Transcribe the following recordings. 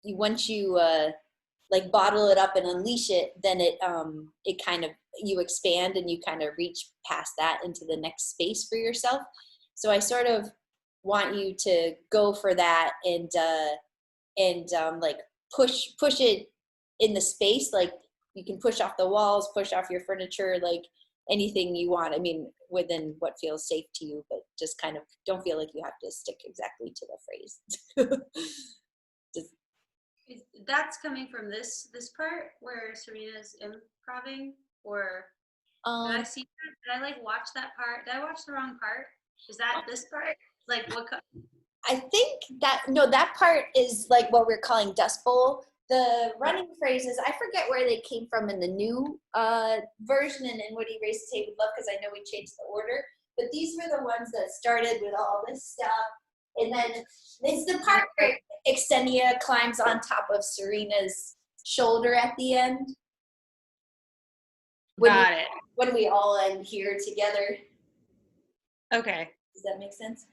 once you like bottle it up and unleash it, then it kind of, you expand and you kind of reach past that into the next space for yourself. So I sort of want you to go for that and like push it in the space. Like you can push off the walls, push off your furniture, like anything you want. I mean, within what feels safe to you, but just kind of don't feel like you have to stick exactly to the phrase. That's coming from this part where Serena's improving, or did I see that? Did I like watch that part? Did I watch the wrong part? Is that this part? Like what? I think that, no, that part is like what we're calling Dust Bowl. The running phrases, I forget where they came from in the new version and in What Erases Hate with Love, because I know we changed the order. But these were the ones that started with all this stuff. And then it's the part where Xenia climbs on top of Serena's shoulder at the end. Got it. When we all end here together. Okay. Does that make sense?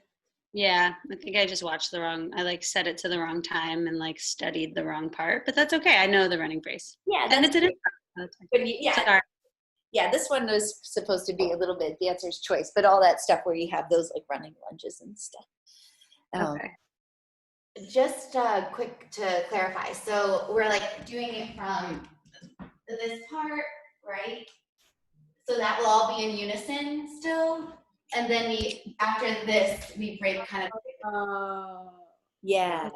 Yeah, I think I just watched I like set it to the wrong time and like studied the wrong part, but that's okay. I know the running phrase. Yeah. And it's an yeah. Yeah, this one was supposed to be a little bit dancer's choice, but all that stuff where you have those like running lunges and stuff. Okay. Just quick to clarify. So we're like doing it from this part, right? So that will all be in unison still. And then after this, we break kind of. Yeah.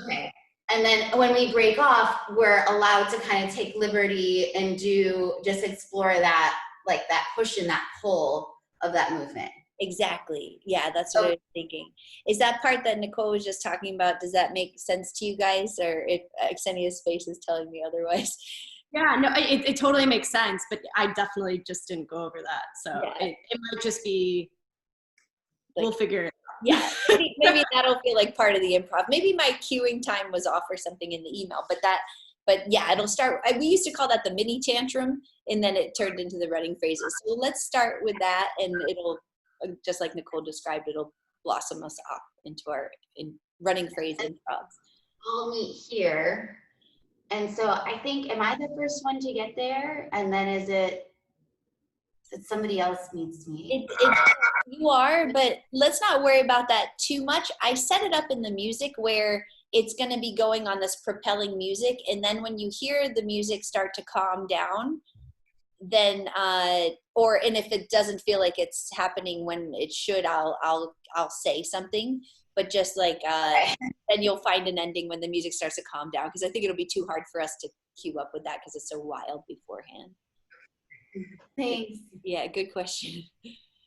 Okay. And then when we break off, we're allowed to kind of take liberty and just explore that, like that push and that pull of that movement. Exactly. Yeah, that's what I was thinking. Is that part that Nicole was just talking about, does that make sense to you guys? Or if Xenia's face is telling me otherwise? Yeah, no, it totally makes sense, but I definitely just didn't go over that. So yeah. it might just be, like, we'll figure it out. Yeah, maybe that'll feel like part of the improv. Maybe my cueing time was off or something in the email, but yeah, it'll start. We used to call that the mini tantrum, and then it turned into the running phrases. So let's start with that, and it'll, just like Nicole described, it'll blossom us up into our running phrase improvs. I'll meet here. And so I think, am I the first one to get there? And then is it somebody else meets me? You are, but let's not worry about that too much. I set it up in the music where it's going to be going on this propelling music. And then when you hear the music start to calm down, then, and if it doesn't feel like it's happening when it should, I'll say something. But just like, then you'll find an ending when the music starts to calm down, because I think it'll be too hard for us to cue up with that because it's so wild beforehand. Thanks. Yeah, good question.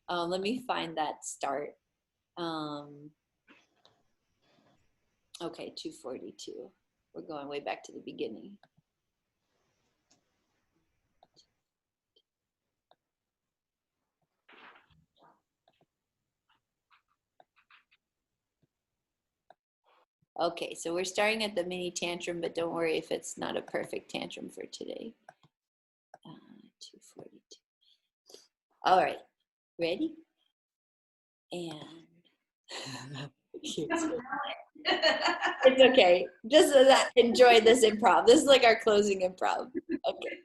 Let me find that start. Okay, 242. We're going way back to the beginning. Okay, so we're starting at the mini tantrum, but don't worry if it's not a perfect tantrum for today. 242. All right, ready? And it's okay. Just enjoy this improv. This is like our closing improv. Okay.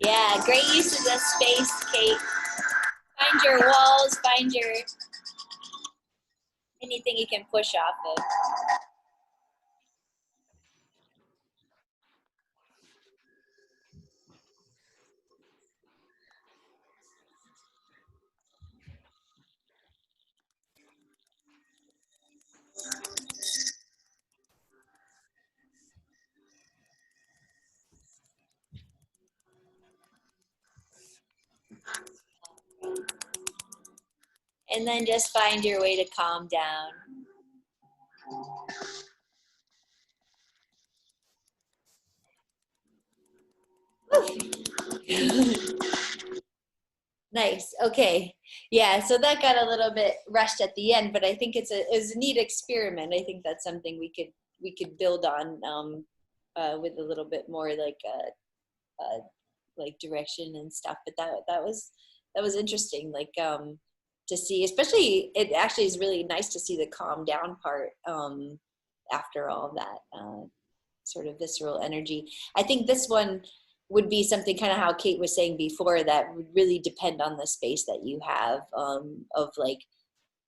Yeah, great use of the space, Kate. Find your walls, find your anything you can push off of. And then just find your way to calm down. Nice. Okay. Yeah. So that got a little bit rushed at the end, but I think it's a neat experiment. I think that's something we could build on with a little bit more like direction and stuff. But that was interesting. Like to see, especially it actually is really nice to see the calm down part after all that sort of visceral energy. I think this one would be something kind of how Kate was saying before, that would really depend on the space that you have of like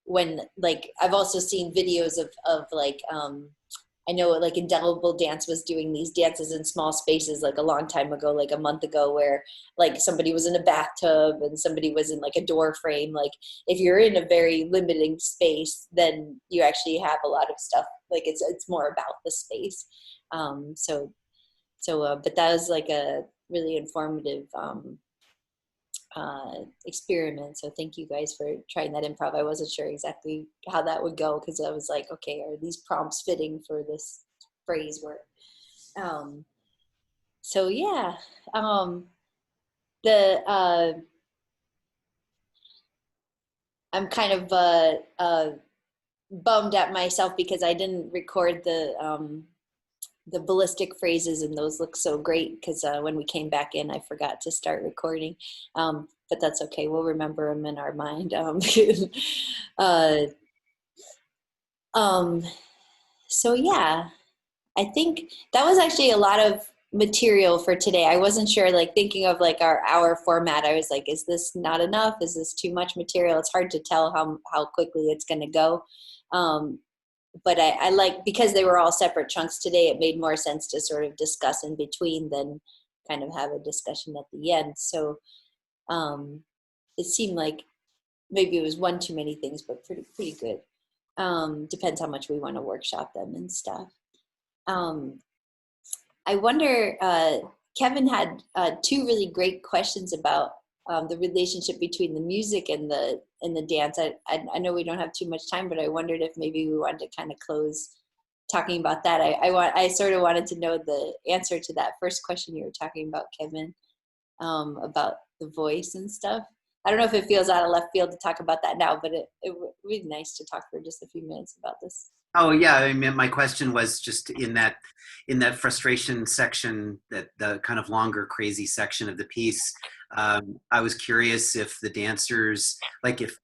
when, like I've also seen videos of like I know like Indelible Dance was doing these dances in small spaces like a long time ago, like a month ago, where like somebody was in a bathtub and somebody was in like a door frame. Like if you're in a very limiting space, then you actually have a lot of stuff, like it's more about the space. But that was like a really informative experiment. So thank you guys for trying that improv. I wasn't sure exactly how that would go, because I was like, okay, are these prompts fitting for this phrase work? So yeah, I'm kind of bummed at myself because I didn't record the ballistic phrases, and those look so great, because when we came back in, I forgot to start recording, but that's okay. We'll remember them in our mind. So yeah, I think that was actually a lot of material for today. I wasn't sure, like thinking of like our hour format, I was like, is this not enough? Is this too much material? It's hard to tell how quickly it's going to go. But I like, because they were all separate chunks today, it made more sense to sort of discuss in between than kind of have a discussion at the end. So it seemed like maybe it was one too many things, but pretty good. Depends how much we want to workshop them and stuff. I wonder, Kevin had two really great questions about the relationship between the music and the dance. I know we don't have too much time, but I wondered if maybe we wanted to kind of close talking about that. I sort of wanted to know the answer to that first question you were talking about, Kevin, about the voice and stuff. I don't know if it feels out of left field to talk about that now, but it would be nice to talk for just a few minutes about this. Oh yeah, I mean, my question was just in that frustration section, that the kind of longer crazy section of the piece. I was curious if the dancers, like if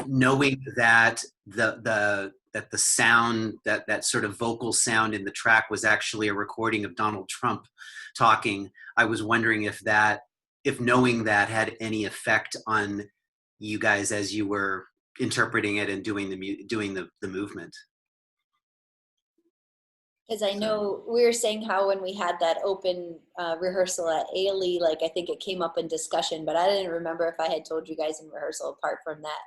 knowing that the sound, that sort of vocal sound in the track was actually a recording of Donald Trump talking. I was wondering if knowing that had any effect on you guys as you were interpreting it and doing the movement. Because I know we were saying how when we had that open rehearsal at Ailey, like I think it came up in discussion, but I didn't remember if I had told you guys in rehearsal apart from that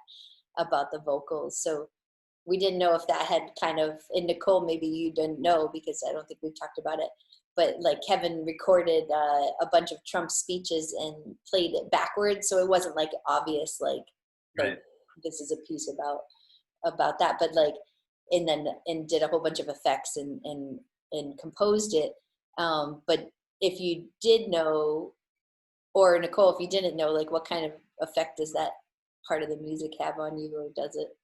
about the vocals. So we didn't know if that had kind of, and Nicole, maybe you didn't know because I don't think we've talked about it, but like Kevin recorded a bunch of Trump speeches and played it backwards. So it wasn't like obvious, like this is a piece about that, but like, and did a whole bunch of effects and composed it. But if you did know, or Nicole, if you didn't know, like what kind of effect does that part of the music have on you, or does it?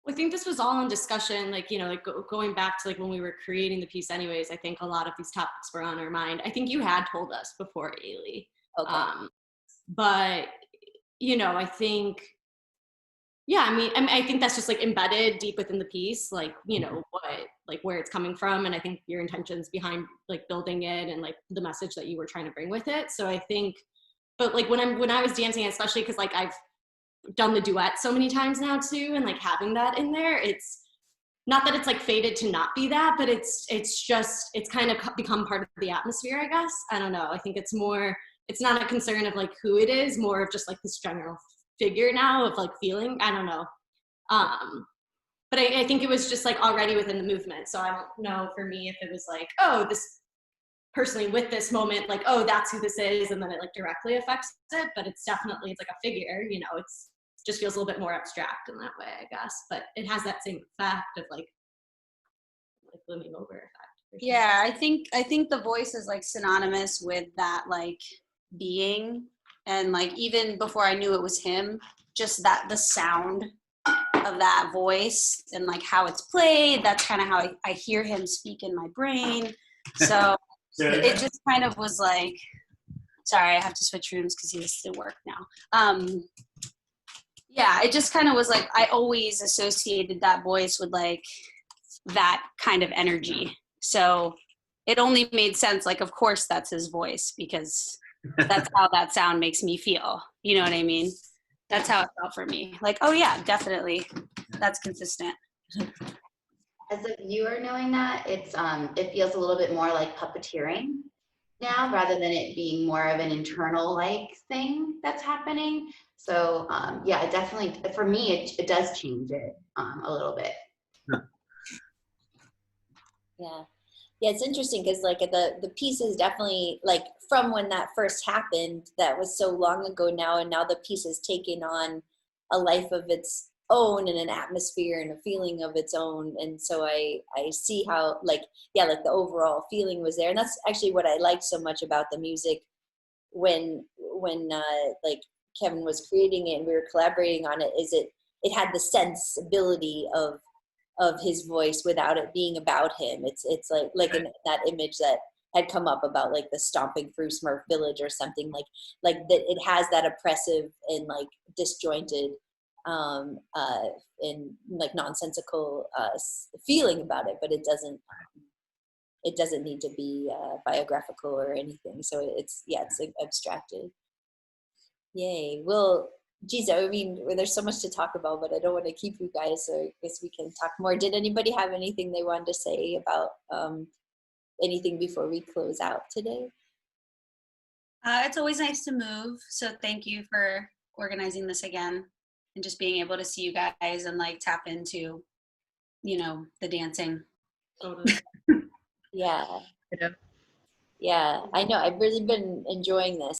Well, I think this was all in discussion, like, like going back to like when we were creating the piece anyways, I think a lot of these topics were on our mind. I think you had told us before, Ailey. Okay. But, I think, yeah, I think that's just like embedded deep within the piece, like, where it's coming from. And I think your intentions behind like building it and like the message that you were trying to bring with it. So I think, but like when I was dancing, especially because like I've done the duet so many times now too, and like having that in there, it's not that it's like fated to not be that, but it's kind of become part of the atmosphere, I guess. I don't know. I think it's not a concern of like who it is, more of just like this general figure now of like feeling, I don't know. But I think it was just like already within the movement. So I don't know for me if it was like, oh, this personally with this moment, like, oh, that's who this is. And then it like directly affects it, but it's like a figure, you know, it's just feels a little bit more abstract in that way, I guess. But it has that same effect of like looming over effect. Sure. Yeah, I think the voice is like synonymous with that like being, and like even before I knew it was him, just that the sound of that voice and like how it's played, that's kind of how I hear him speak in my brain. So it just kind of was like, sorry, I have to switch rooms because he has to work now. Yeah, it just kind of was like, I always associated that voice with like that kind of energy. So it only made sense, like, of course that's his voice, because that's how that sound makes me feel. You know what I mean? That's how it felt for me. Like, oh yeah, definitely. That's consistent. As a viewer knowing that, it feels a little bit more like puppeteering now, rather than it being more of an internal like thing that's happening. So yeah, it definitely, for me, it does change it a little bit. Yeah, it's interesting because like the piece is definitely like from when that first happened, that was so long ago now, and now the piece has taken on a life of its own and an atmosphere and a feeling of its own. And so I see how like, yeah, like the overall feeling was there. And that's actually what I liked so much about the music when like Kevin was creating it and we were collaborating on it, is it had the sensibility of his voice without it being about him. It's like in that image that had come up about like the stomping through Smurf Village or something, like that it has that oppressive and like disjointed and like nonsensical feeling about it, but it doesn't need to be biographical or anything. So it's abstracted. Yay. Well, geez, I mean, there's so much to talk about, but I don't want to keep you guys, so I guess we can talk more. Did anybody have anything they wanted to say about anything before we close out today? It's always nice to move. So thank you for organizing this again and just being able to see you guys and like tap into, you know, the dancing. Yeah. Yeah, I know. I've really been enjoying this.